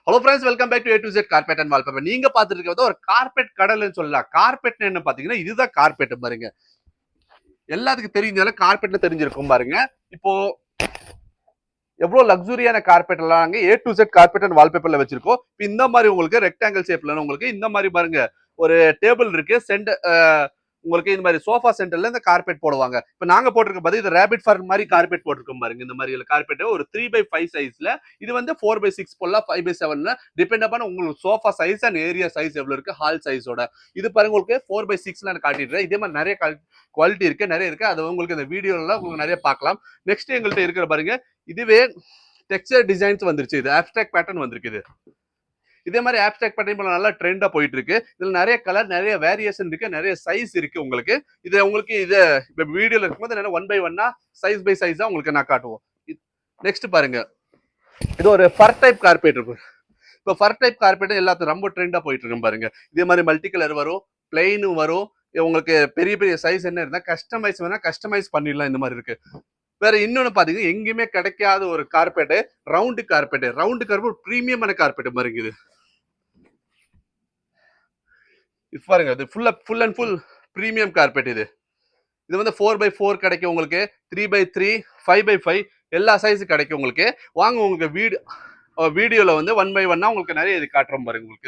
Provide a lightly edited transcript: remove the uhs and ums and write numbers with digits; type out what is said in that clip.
Hello friends, welcome back to A to Z carpet and wallpaper. நீங்க பார்த்துட்டு இருக்கிறது ஒரு கார்பெட் கடல்னு சொல்லலாம். கார்பெட் என்ன பாத்தீங்கன்னா, இதுதான் கார்பெட் பாருங்க. எல்லாத்துக்கும் தெரிஞ்சதால கார்பெட்னு தெரிஞ்சிருக்கும் பாருங்க. இப்போ எவ்வளவு லக்ஸுரியான கார்பெட் எல்லாம் A to Z carpet and வால்பேப்பர்ல வச்சிருக்கோம். இந்த மாதிரி உங்களுக்கு ரெக்டாங்கிள் ஷேப்ல உங்களுக்கு இந்த மாதிரி பாருங்க ஒரு டேபிள் இருக்கு. உங்களுக்கு இந்த மாதிரி சோஃபா சென்டர்ல இந்த கார்பெட் போடுவாங்க. இப்ப நாங்க போட்டிருக்க பாத்தீங்க, இது ரேபிட் ஃபார்ம் மாதிரி கார்பெட் போட்டிருக்கோம் பாருங்க. இந்த மாதிரி கார்பெட் ஒரு 3x5 சைஸ்ல, இது வந்து 4x6 போடலாம், 5x7 டிபெண்ட் அப்பான் உங்களுக்கு sofa size and area size எவ்வளவு இருக்கு, ஹால் சைஸோட. இது பாருங்க உங்களுக்கு 4x6 நான் காட்டிடுறேன். இதே மாதிரி நிறைய குவாலிட்டி இருக்கு, நிறைய இருக்கு. அது உங்களுக்கு இந்த வீடியோல உங்களுக்கு நிறைய பார்க்கலாம். நெக்ஸ்ட் எங்கள்கிட்ட இருக்கிற பாருங்க, இதுவே டெக்ஸ்சர் டிசைன்ஸ் வந்துருச்சு. இது ஆப்ஸ்ட்ராக்ட் பேட்டர்ன் வந்திருக்கு. இதே மாதிரி ஆப்ஸ்ட்ராக்ட் பேட்டர்ன் நல்லா ட்ரெண்டா போயிட்டு இருக்கு. இதுல நிறைய கலர், நிறைய வேரியேஷன் இருக்கு, நிறைய சைஸ் இருக்கு உங்களுக்கு. இது உங்களுக்கு இது வீடியோல இருக்கும்போது 1 by 1 சைஸ் பை சைஸா உங்களுக்கு நான் காட்டுவோம். நெக்ஸ்ட் பாருங்க, இது ஒரு ஃபர் டைப் கார்பெட் இருக்கு. இப்போ ஃபர் டைப் கார்பெட் எல்லாத்துக்கும் ரொம்ப ட்ரெண்டா போயிட்டு இருக்கு பாருங்க. இதே மாதிரி மல்டி கலர் வரும், பிளெயினும் வரும். உங்களுக்கு பெரிய பெரிய சைஸ் என்ன இருந்தா கஸ்டமைஸ் வேணா கஸ்டமைஸ் பண்ணிடலாம். இந்த மாதிரி இருக்கு. வேற இன்னொன்னு பாத்தீங்கன்னா, எங்கேயுமே கிடைக்காத ஒரு கார்பெட், ரவுண்டு கார்பெட் பிரீமியமான கார்பெட் பாருங்க. இது பாருங்க, இது full and full premium carpet. இது வந்து 4x4 கிடைக்கும் உங்களுக்கு, 3x3, 5x5 எல்லா சைஸ் கிடைக்கும் உங்களுக்கு. வாங்க உங்களுக்கு வீடியோல வந்து 1 by 1 உங்களுக்கு நிறைய இது காட்டுறோம் பாருங்க உங்களுக்கு.